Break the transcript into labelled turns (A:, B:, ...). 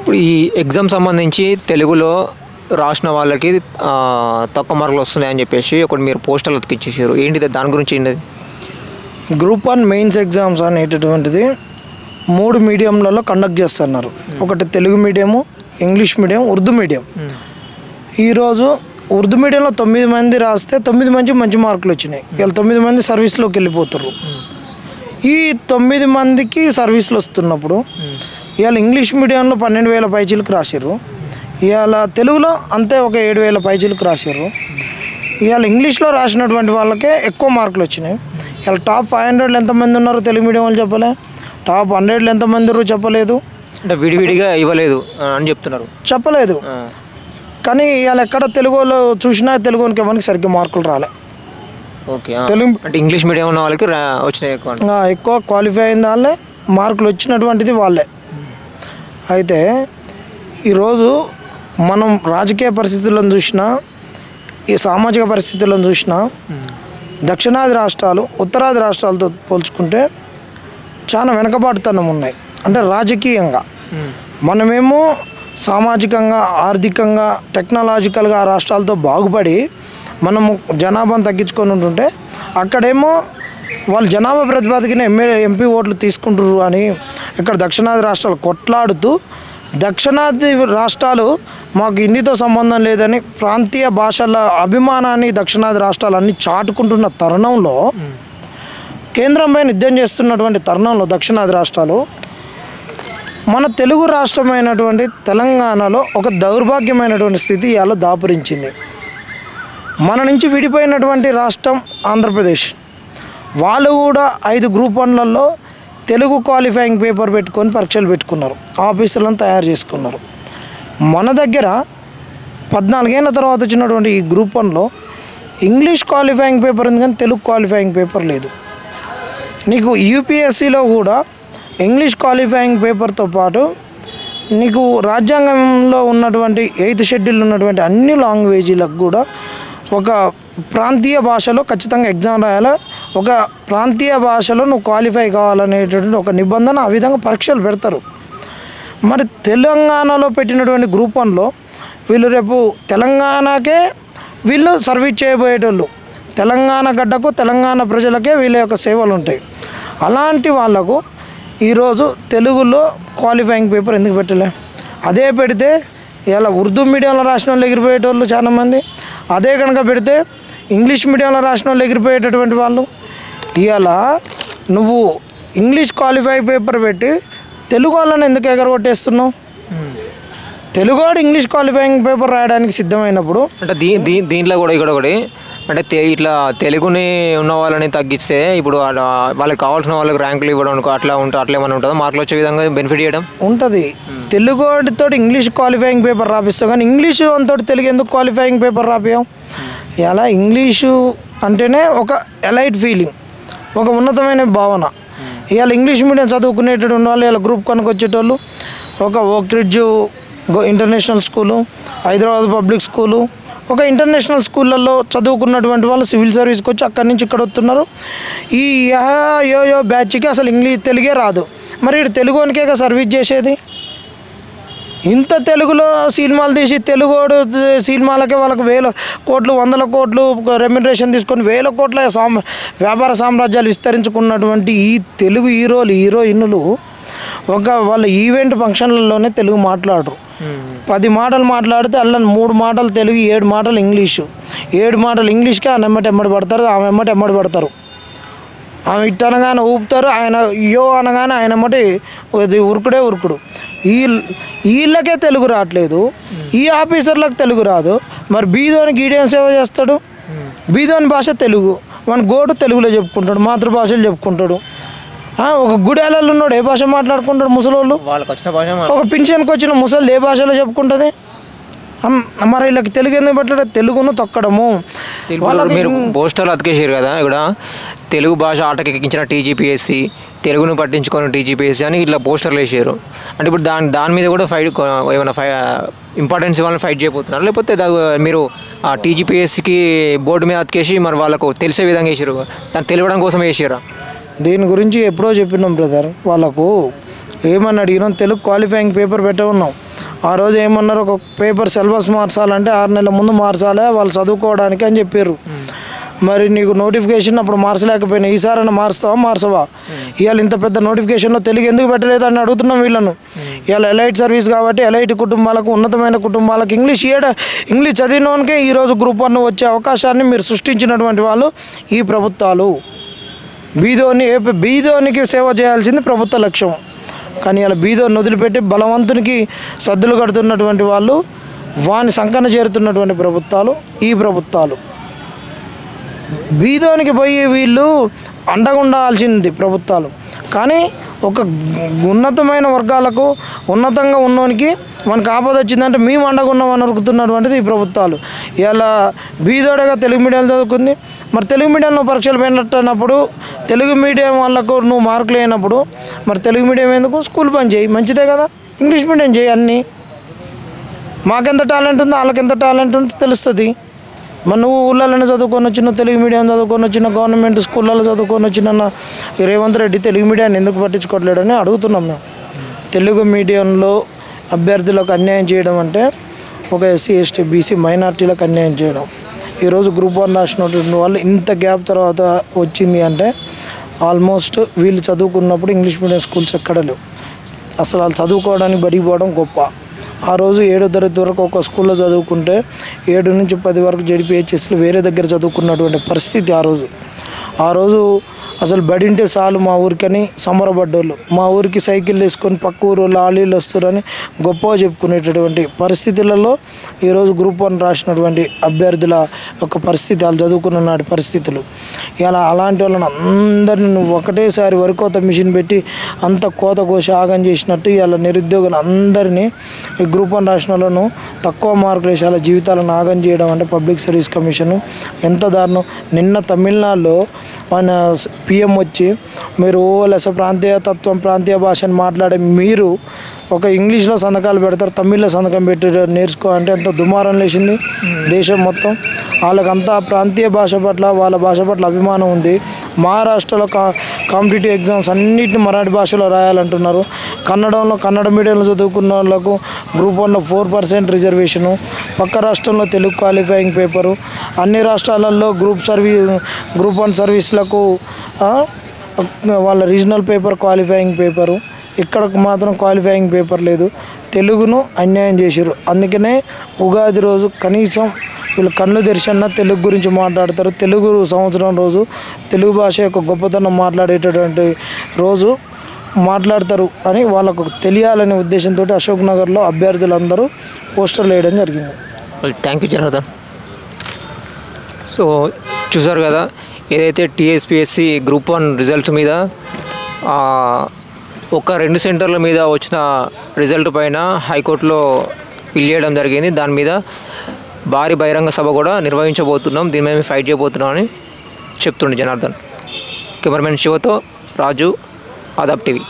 A: ఇప్పుడు ఈ ఎగ్జామ్ సంబంధించి తెలుగులో రాసిన వాళ్ళకి తక్కువ మార్కులు వస్తున్నాయని చెప్పేసి ఒకటి మీరు పోస్టర్లు అతికిచ్చేసారు. ఏంటిది దాని గురించి ఏంటిది?
B: గ్రూప్ 1 మెయిన్స్ ఎగ్జామ్స్ అనేటటువంటిది 3 మీడియంలలో కండక్ట్ చేస్తున్నారు. ఒకటి Telugu medium, English medium, Urdu medium. ఈరోజు ఉర్దూ మీడియంలో 9 మంది రాస్తే 9 మంచి మార్కులు వచ్చినాయి. వీళ్ళు 9 మంది సర్వీస్లోకి వెళ్ళిపోతారు. ఈ 9 మందికి సర్వీస్లు వస్తున్నప్పుడు ఇవాళ ఇంగ్లీష్ మీడియంలో 12,000 పైచీలకు రాశారు. ఇవాళ తెలుగులో అంతే ఒక 7,000 పైచీలకు రాశారు. ఇవాళ ఇంగ్లీష్లో రాసినటువంటి వాళ్ళకే ఎక్కువ మార్కులు వచ్చినాయి. ఇవాళ టాప్ 500 ఎంతమంది ఉన్నారు తెలుగు మీడియం వాళ్ళు చెప్పలే, టాప్ 100 ఎంతమంది ఉన్నారు చెప్పలేదు.
A: అంటే విడివిడిగా ఇవ్వలేదు అని చెప్తున్నారు,
B: చెప్పలేదు. కానీ ఇవాళ ఎక్కడ తెలుగులో చూసినా తెలుగుకి ఎవరికి సరిగ్గా మార్కులు రాలే.
A: ఓకే, తెలుగు అంటే ఇంగ్లీష్ మీడియం ఉన్న వాళ్ళకి వచ్చినాయి
B: ఎక్కువ క్వాలిఫై అయిన వాళ్ళే మార్కులు వచ్చినటువంటిది వాళ్ళే. అయితే ఈరోజు మనం రాజకీయ పరిస్థితులను చూసినా, ఈ సామాజిక పరిస్థితులను చూసినా దక్షిణాది రాష్ట్రాలు ఉత్తరాది రాష్ట్రాలతో పోల్చుకుంటే చాలా వెనకబాటుతనం ఉన్నాయి. అంటే రాజకీయంగా మనమేమో సామాజికంగా, ఆర్థికంగా, టెక్నాలజికల్గా ఆ రాష్ట్రాలతో బాగుపడి మనము జనాభాను తగ్గించుకొని ఉంటుంటే అక్కడేమో వాళ్ళు జనాభా ప్రతిపాదికన ఎంపీ ఓట్లు తీసుకుంటారు అని ఇక్కడ దక్షిణాది రాష్ట్రాలు కొట్లాడుతూ, దక్షిణాది రాష్ట్రాలు మాకు హిందీతో సంబంధం లేదని ప్రాంతీయ భాషల అభిమానాన్ని దక్షిణాది రాష్ట్రాలన్నీ చాటుకుంటున్న తరుణంలో, కేంద్రంపై యుద్ధం చేస్తున్నటువంటి తరుణంలో దక్షిణాది రాష్ట్రాలు మన తెలుగు రాష్ట్రమైనటువంటి తెలంగాణలో ఒక దౌర్భాగ్యమైనటువంటి స్థితి ఇవాళ దాపురించింది. మన నుంచి విడిపోయినటువంటి రాష్ట్రం ఆంధ్రప్రదేశ్, వాళ్ళు కూడా 5 గ్రూప్ 1లలో తెలుగు క్వాలిఫైయింగ్ పేపర్ పెట్టుకొని పరీక్షలు పెట్టుకున్నారు, ఆఫీసులను తయారు చేసుకున్నారు. మన దగ్గర 14 ఏళ్ళ తర్వాత వచ్చినటువంటి ఈ గ్రూప్ 1లో ఇంగ్లీష్ క్వాలిఫైయింగ్ పేపర్ ఉంది కానీ తెలుగు క్వాలిఫైయింగ్ పేపర్ లేదు. నీకు యూపీఎస్సీలో కూడా ఇంగ్లీష్ క్వాలిఫైయింగ్ పేపర్తో పాటు నీకు రాజ్యాంగంలో ఉన్నటువంటి 8th షెడ్యూల్ ఉన్నటువంటి అన్ని లాంగ్వేజీలకు కూడా ఒక ప్రాంతీయ భాషలో ఖచ్చితంగా ఎగ్జామ్ రాయాలి, ఒక ప్రాంతీయ భాషలో నువ్వు క్వాలిఫై కావాలనేటువంటి ఒక నిబంధన, ఆ విధంగా పరీక్షలు పెడతారు. మరి తెలంగాణలో పెట్టినటువంటి గ్రూప్ 1లో వీళ్ళు రేపు తెలంగాణకే వీళ్ళు సర్వీస్ చేయబోయేటోళ్ళు, తెలంగాణ గడ్డకు తెలంగాణ ప్రజలకే వీళ్ళ యొక్క సేవలు ఉంటాయి. అలాంటి వాళ్లకు ఈరోజు తెలుగులో క్వాలిఫైయింగ్ పేపర్ ఎందుకు పెట్టలే? అదే పెడితే ఇలా ఉర్దూ మీడియంలో రాసిన వాళ్ళు ఎగిరిపోయేటోళ్ళు చాలామంది, అదే కనుక పెడితే ఇంగ్లీష్ మీడియంలో రాసిన వాళ్ళు ఎగిరిపోయేటటువంటి వాళ్ళు. ఇలా నువ్వు ఇంగ్లీష్ క్వాలిఫై పేపర్ పెట్టి తెలుగు వాళ్ళని ఎందుకు ఎగరగొట్టేస్తున్నావు? తెలుగువాడు ఇంగ్లీష్ క్వాలిఫైయింగ్ పేపర్ రాయడానికి సిద్ధమైనప్పుడు
A: అంటే దీంట్లో కూడా ఇక్కడ ఒకటి అంటే ఇట్లా తెలుగుని ఉన్న వాళ్ళని తగ్గిస్తే ఇప్పుడు వాళ్ళకి కావాల్సిన వాళ్ళకి ర్యాంకులు ఇవ్వడం అట్లా ఏమైనా ఉంటుందో, మార్కులు వచ్చే విధంగా బెనిఫిట్ చేయడం ఉంటుంది.
B: తెలుగుతో ఇంగ్లీష్ క్వాలిఫైయింగ్ పేపర్ రాపిస్తావు కానీ ఇంగ్లీషు అంతో తెలుగు ఎందుకు క్వాలిఫైయింగ్ పేపర్ రాపియాం? ఇలా ఇంగ్లీషు అంటేనే ఒక ఎలైట్ ఫీలింగ్, ఒక ఉన్నతమైన భావన. ఇవాళ ఇంగ్లీష్ మీడియం చదువుకునేటటువంటి వాళ్ళు ఇలా గ్రూప్ కనుక వచ్చేటోళ్ళు ఒక Oakridge international school, Hyderabad public school, ఒక ఇంటర్నేషనల్ స్కూళ్ళల్లో చదువుకున్నటువంటి వాళ్ళు సివిల్ సర్వీస్కి వచ్చి అక్కడి నుంచి ఇక్కడ వస్తున్నారు. ఈ యో బ్యాచ్కి అసలు తెలుగే రాదు. మరి ఇటు తెలుగునికే సర్వీస్ చేసేది. ఇంత తెలుగులో సినిమాలు తీసి తెలుగుడు సినిమాలకే వాళ్ళకి 1,000 కోట్లు 100 కోట్లు రెమ్యునరేషన్ తీసుకొని 1,000 కోట్ల వ్యాపార సామ్రాజ్యాలు విస్తరించుకున్నటువంటి ఈ తెలుగు హీరోయిన్నులు వాళ్ళ ఈవెంట్ ఫంక్షన్లలోనే తెలుగు మాట్లాడరు. 10 మాటలు మాట్లాడితే అలా 3 మాటలు తెలుగు, 7 మాటలు ఇంగ్లీషు. 7 మాటలు ఇంగ్లీష్కి ఆయన ఎమ్మటి పడతారు, ఆమె ఎమ్మటి పడతారు. ఆమె ఇటు అనగానే ఊపుతారు, ఆయన యో అనగానే ఆయన ఎమ్మటి ఉరుకుడు. వీళ్ళకే తెలుగు రావట్లేదు, ఈ ఆఫీసర్లకు తెలుగు రాదు. మరి బీదోని గీడియం సేవ చేస్తాడు, బీదోని భాష తెలుగు, మన గోడు తెలుగులో చెప్పుకుంటాడు, మాతృభాషలు చెప్పుకుంటాడు. ఒక గుడేలలో ఉన్నాడు ఏ భాష మాట్లాడుకుంటాడు ముసలోళ్ళు, ఒక పింఛన్కి వచ్చిన ముసలి ఏ భాషలో చెప్పుకుంటుంది. మరి వీళ్ళకి తెలుగు ఎందుకు పెట్టలేదు? తెలుగును తొక్కడము.
A: మీరు పోస్టర్లు అతికేసారు కదా, ఇక్కడ తెలుగు భాష ఆటకి ఎక్కించిన టీజీపీఎస్సీ, తెలుగును పట్టించుకొని టీజీపీఎస్సీ అని ఇట్లా పోస్టర్లు వేసారు. అంటే ఇప్పుడు దాని మీద కూడా ఏమైనా ఇంపార్టెన్స్ ఇవ్వాలని ఫైట్ చేయబోతున్నారు, లేకపోతే మీరు ఆ టీజీపీఎస్సీకి బోర్డు మీద అతికేసి మరి వాళ్ళకు తెలిసే విధంగా వేసారు, దాన్ని తెలియడం కోసం వేసారా?
B: దీని గురించి ఎప్పుడో చెప్పినాం బ్రదర్. వాళ్ళకు ఏమని అడిగినాం, తెలుగు క్వాలిఫైయింగ్ పేపర్ పెట్టమన్నాం. ఆ రోజు ఏమన్నారు, ఒక పేపర్ సిలబస్ మార్చాలంటే 6 నెలల ముందు మార్చాలి వాళ్ళు చదువుకోవడానికి అని చెప్పారు. మరి నీకు నోటిఫికేషన్ అప్పుడు మార్చలేకపోయినా ఈసారైనా మార్చవా? ఇవాళ ఇంత పెద్ద నోటిఫికేషన్లో తెలుగు ఎందుకు పెట్టలేదు అని అడుగుతున్నాం వీళ్ళను. ఇవాళ ఎలైట్ సర్వీస్ కాబట్టి ఎలైట్ కుటుంబాలకు, ఉన్నతమైన కుటుంబాలకు ఇంగ్లీష్ చదివినోనికే ఈరోజు గ్రూప్ 1 వచ్చే అవకాశాన్ని మీరు సృష్టించినటువంటి వాళ్ళు ఈ ప్రభుత్వాలు. బీదోనికి సేవ చేయాల్సింది ప్రభుత్వ లక్ష్యం. కానీ ఇలా బీదోని వదిలిపెట్టి బలవంతునికి సద్దులు కడుతున్నటువంటి వాళ్ళు, వాని సంకన చేరుతున్నటువంటి ప్రభుత్వాలు ఈ ప్రభుత్వాలు. బీదోనికి పోయి వీళ్ళు అండగా ఉండాల్సింది ప్రభుత్వాలు. కానీ ఒక ఉన్నతమైన వర్గాలకు, ఉన్నతంగా ఉన్నోనికి మనకు ఆపద వచ్చిందంటే మేము అండగా ఉన్నామని అడుగుతున్నటువంటిది ఈ ప్రభుత్వాలు. ఇలా బీదోడగా తెలుగు మీడియం చదువుకుంది, మరి తెలుగు మీడియంలో పరీక్షలు పోయినట్టున్నప్పుడు తెలుగు మీడియం వాళ్ళకు నువ్వు మార్కులు అయినప్పుడు మరి తెలుగు మీడియం ఎందుకు? స్కూల్ పని చేయి, మంచిదే కదా. ఇంగ్లీష్ మీడియం చేయి. అన్నీ మాకెంత టాలెంట్ ఉందో వాళ్ళకి ఎంత టాలెంట్ ఉందో తెలుస్తుంది. మరి నువ్వు ఊళ్ళలోనే చదువుకొని వచ్చిన, తెలుగు మీడియం చదువుకొని వచ్చిన, గవర్నమెంట్ స్కూళ్ళలో చదువుకొని వచ్చిన రేవంత్ రెడ్డి తెలుగు మీడియాన్ని ఎందుకు పట్టించుకోవట్లేడని అడుగుతున్నాం మేము. తెలుగు మీడియంలో అభ్యర్థులకు అన్యాయం చేయడం అంటే ఒక ఎస్సీ, ఎస్టీ, బీసీ మైనార్టీలకు అన్యాయం చేయడం. ఈరోజు గ్రూప్ 1 రాసినటువంటి వాళ్ళు ఇంత గ్యాప్ తర్వాత వచ్చింది అంటే ఆల్మోస్ట్ వీళ్ళు చదువుకున్నప్పుడు ఇంగ్లీష్ మీడియం స్కూల్స్ ఎక్కడ లేవు. అసలు వాళ్ళు చదువుకోవడానికి బడికి పోవడం గొప్ప. ఆ రోజు 7వ తరగతి వరకు ఒక స్కూల్లో చదువుకుంటే 7 నుంచి 10 వరకు జెడ్పీహెచ్ఎస్లు వేరే దగ్గర చదువుకున్నటువంటి పరిస్థితి ఆ రోజు అసలు బడి ఉంటే చాలు మా ఊరికని సంబరపడ్డోళ్ళు. మా ఊరికి సైకిల్ వేసుకొని పక్క ఊరు లాలీలు వస్తారని గొప్పగా చెప్పుకునేటటువంటి పరిస్థితులలో ఈరోజు గ్రూప్ 1 రాసినటువంటి అభ్యర్థుల యొక్క పరిస్థితి, వాళ్ళు చదువుకున్న నాటి పరిస్థితులు. ఇలా అలాంటి వాళ్ళని అందరినీ నువ్వు ఒకటేసారి వరికోత మిషన్ పెట్టి అంత కోత కోసి ఆగం చేసినట్టు ఇలా నిరుద్యోగులు అందరినీ ఈ గ్రూప్ 1 రాసిన వాళ్ళను తక్కువ మార్కులు వేసి వాళ్ళ జీవితాలను ఆగం చేయడం అంటే పబ్లిక్ సర్వీస్ కమిషన్ ఎంత దారుణం. నిన్న తమిళనాడులో మన పిఎం వచ్చి మీరు ప్రాంతీయ తత్వం, ప్రాంతీయ భాషను మాట్లాడే మీరు ఒక ఇంగ్లీష్లో సంతకాలు పెడతారు, తమిళ్లో సంతకం పెట్టి నేర్చుకో అంటే ఎంత దుమారం లేచింది దేశం మొత్తం. వాళ్ళకంతా ప్రాంతీయ భాష పట్ల, వాళ్ళ భాష పట్ల అభిమానం ఉంది. మహారాష్ట్రలో కాంపిటేటివ్ ఎగ్జామ్స్ అన్నిటిని మరాఠీ భాషలో రాయాలంటున్నారు. కన్నడ మీడియంలో చదువుకున్న వాళ్ళకు గ్రూప్ 1లో 4% రిజర్వేషను. పక్క రాష్ట్రంలో తెలుగు క్వాలిఫైయింగ్ పేపరు. అన్ని రాష్ట్రాలలో గ్రూప్ 1 సర్వీసులకు వాళ్ళ రీజనల్ పేపర్ క్వాలిఫైయింగ్ పేపరు. ఇక్కడకు మాత్రం క్వాలిఫైయింగ్ పేపర్ లేదు. తెలుగును అన్యాయం చేశారు. అందుకనే ఉగాది రోజు కనీసం వీళ్ళు కళ్ళు తెరిచన్నా తెలుగు గురించి మాట్లాడతారు. తెలుగు సంవత్సరం రోజు తెలుగు భాష యొక్క గొప్పతనం మాట్లాడేటటువంటి రోజు మాట్లాడతారు అని వాళ్ళకు తెలియాలనే ఉద్దేశంతో అశోక్ నగర్లో అభ్యర్థులందరూ పోస్టర్లు వేయడం జరిగింది.
A: Thank you Janardhan. సో చూసారు కదా, ఏదైతే టీఎస్పీఎస్సీ గ్రూప్ 1 రిజల్ట్స్ మీద ఒక 2 సెంటర్ల మీద వచ్చిన రిజల్ట్ పైన హైకోర్టులో పిల్ చేయడం జరిగింది. దాని మీద భారీ బహిరంగ సభ కూడా నిర్వహించబోతున్నాం, దీని మీద ఫైట్ చేయబోతున్నాం అని చెప్తుండే జనార్దన్. కెమెరామెన్ శివతో రాజు, ఆదాబ్ టీవీ.